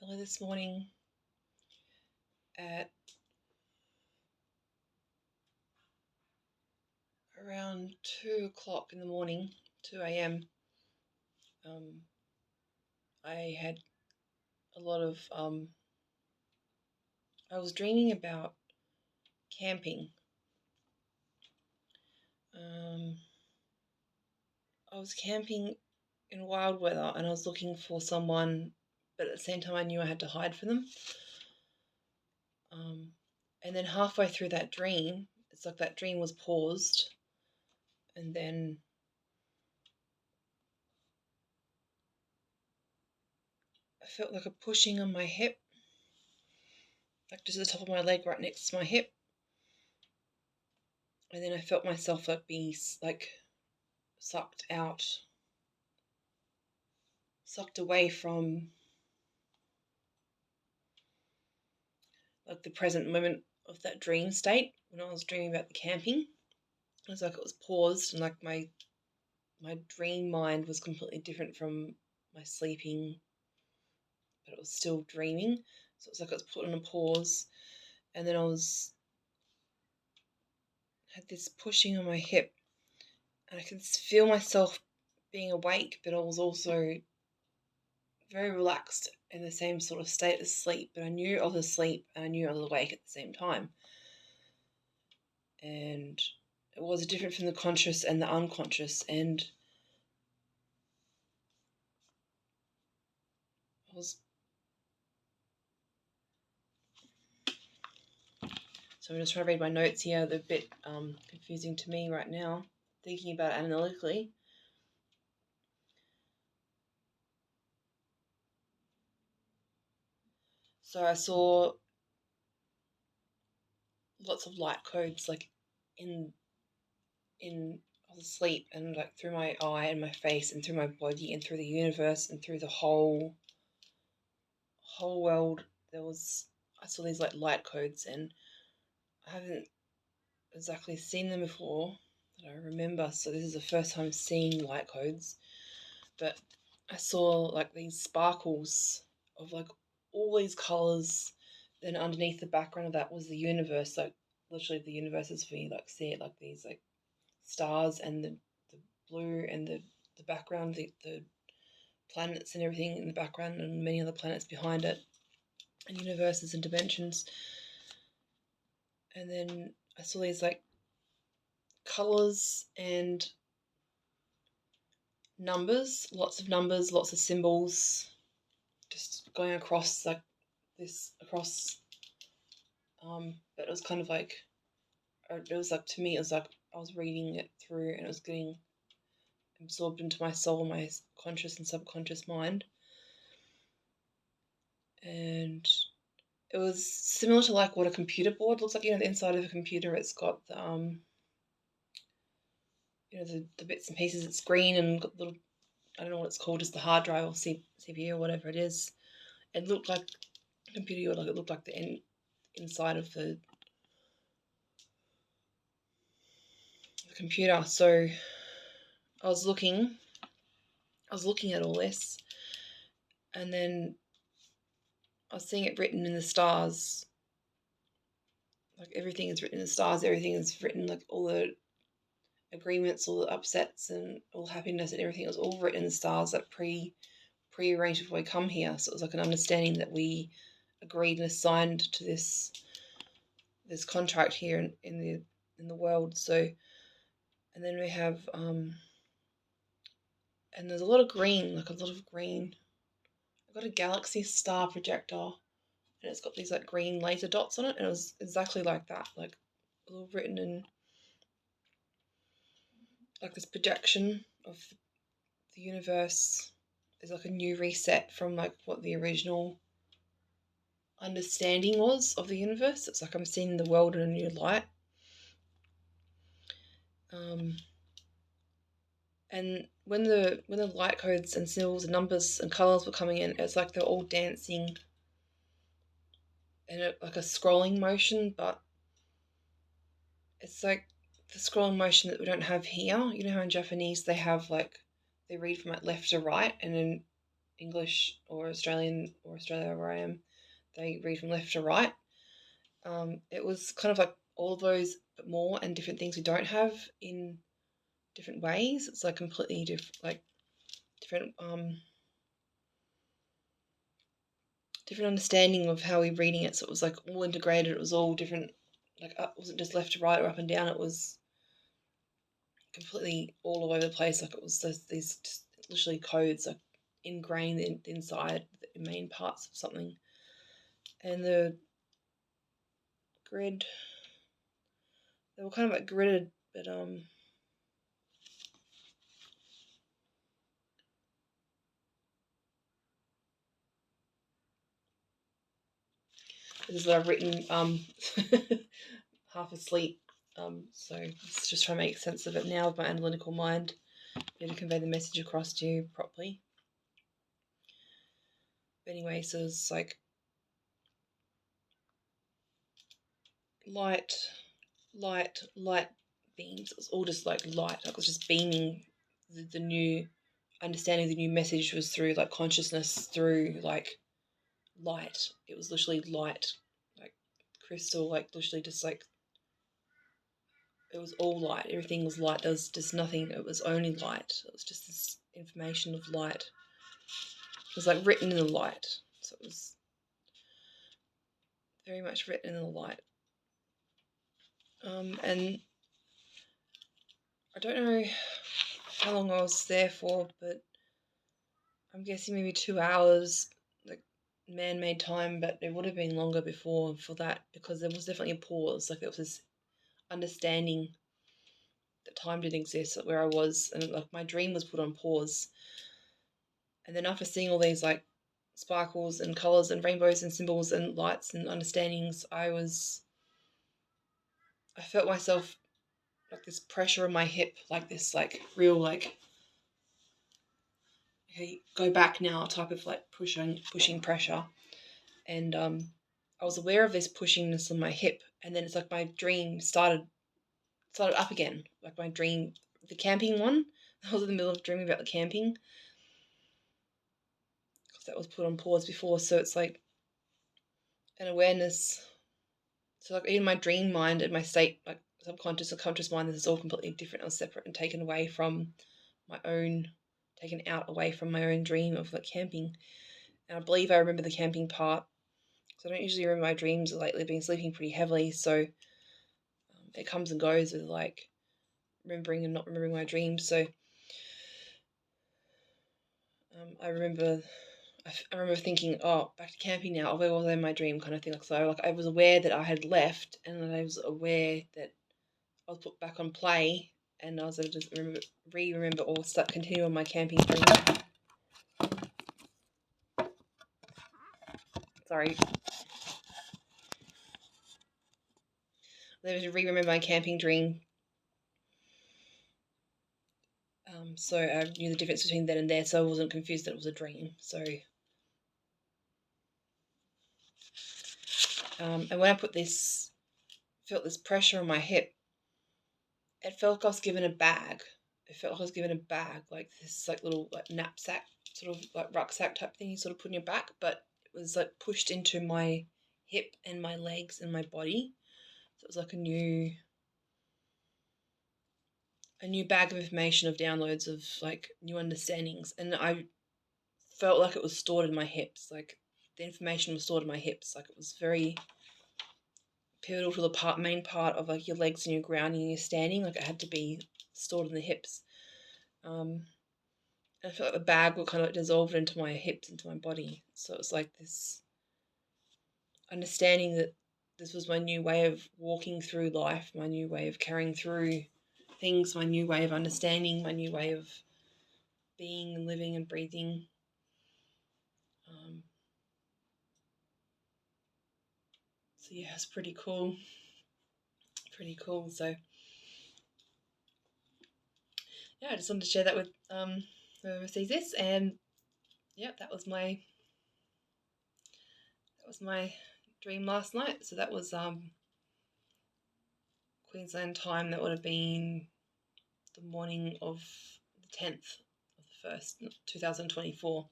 early this morning at around 2 o'clock in the morning, 2 a.m. I had a lot of, I was dreaming about camping. I was camping in wild weather and I was looking for someone, but at the same time I knew I had to hide from them. And then halfway through that dream, it's like that dream was paused, and then I felt like a pushing on my hip, like just at the top of my leg right next to my hip. And then I felt myself like being like sucked away from like the present moment of that dream state when I was dreaming about the camping. It was like it was paused and like my dream mind was completely different from my sleeping, but it was still dreaming. So it was like it was put on a pause, and then I had this pushing on my hip, and I could feel myself being awake, but I was also very relaxed in the same sort of state as sleep. But I knew I was asleep and I knew I was awake at the same time, and it was different from the conscious and the unconscious, and I was. So I'm just trying to read my notes here. They're a bit confusing to me right now, thinking about it analytically. So I saw lots of light codes like in I was asleep, and like through my eye and my face and through my body and through the universe and through the whole world. I saw these like light codes, and I haven't exactly seen them before that I remember. So this is the first time seeing light codes, but I saw like these sparkles of like all these colors. Then underneath the background of that was the universe, like literally the universe as we like see it, like these like stars and the blue and the background, the planets and everything in the background, and many other planets behind it, and universes and dimensions. And then I saw these like colors and numbers, lots of symbols, just going across like this across. But it was kind of like, it was like, to me, it was like I was reading it through and it was getting absorbed into my soul, my conscious and subconscious mind. And it was similar to like what a computer board looks like. The inside of a computer, it's got the the bits and pieces. It's green and got little, I don't know what it's called, just the hard drive or CPU or whatever it is. It looked like a computer, like it looked like the inside of the computer. So I was looking at all this, and then I was seeing it written in the stars. Like everything is written in the stars. Everything is written, like all the agreements, all the upsets, and all happiness and everything. It was all written in the stars, like prearranged before we come here. So it was like an understanding that we agreed and assigned to this contract here in the world. So, and then we have and there's a lot of green, like a lot of green. I've got a galaxy star projector, and it's got these like green laser dots on it, and it was exactly like that, like all written in like this projection of the universe is like a new reset from like what the original understanding was of the universe. It's like I'm seeing the world in a new light. And when the light codes and symbols and numbers and colors were coming in, it's like they're all dancing in like a scrolling motion, but it's like the scrolling motion that we don't have here. You know how in Japanese they have like, they read from like left to right, and in English or Australian or Australia where I am, they read from left to right. It was kind of like all of those, but more, and different things we don't have in different ways. It's like completely different different understanding of how we're reading it. So it was like all integrated. It was all different. Like it wasn't just left to right or up and down. It was completely all over the place. Like it was these just literally codes like ingrained inside the main parts of something. And the grid, they were kind of like gridded, but this is what I've written half asleep. So it's just trying to make sense of it now with my analytical mind, to convey the message across to you properly. But anyway, so it's like light beams. It was all just like light. Like it was just beaming. The new understanding, the new message was through like consciousness, through like light. It was literally light, like crystal, like literally just like it was all light. Everything was light. There was just nothing. It was only light. It was just this information of light. It was like written in the light. So it was very much written in the light. And I don't know how long I was there for, but I'm guessing maybe 2 hours, like man-made time, but it would have been longer before for that because there was definitely a pause. Like there was this understanding that time didn't exist, like where I was, and like my dream was put on pause. And then after seeing all these like sparkles and colors and rainbows and symbols and lights and understandings, I felt myself like this pressure on my hip, like this like real like, hey, go back now type of like pushing pressure. And I was aware of this pushingness on my hip, and then it's like my dream started up again. Like my dream, the camping one. I was in the middle of dreaming about the camping because that was put on pause before. So it's like an awareness. So like in my dream mind and my state, like subconscious and conscious mind, this is all completely different and separate and taken away from my own, taken out away from my own dream of like camping. And I believe I remember the camping part. So I don't usually remember my dreams lately. I've been sleeping pretty heavily, so it comes and goes with like remembering and not remembering my dreams. So I remember thinking, oh, back to camping now. Oh, where was I in my dream, kind of thing. Like so, like I was aware that I had left, and then I was aware that I was put back on play, and I was able to just remember or continue on my camping dream. Sorry. I was able to remember my camping dream. So I knew the difference between then and there, so I wasn't confused that it was a dream. So, and when I felt this pressure on my hip, it felt like I was given a bag. It felt like I was given a bag, like this like little like knapsack, sort of like rucksack type thing you sort of put in your back, but it was like pushed into my hip and my legs and my body. So it was like a new bag of information, of downloads, of like new understandings. And I felt like it was stored in my hips. Like the information was stored in my hips. Like it was very pivotal to the main part of like your legs and your grounding and your standing. Like it had to be stored in the hips. I felt like the bag would kind of dissolve into my hips, into my body. So it was like this understanding that this was my new way of walking through life, my new way of carrying through things, my new way of understanding, my new way of being and living and breathing. So yeah, it's pretty cool. Pretty cool. So yeah, I just wanted to share that with whoever sees this, and yeah, that was my dream last night. So that was Queensland time. That would have been the morning of the 10th of the 1st, 2024.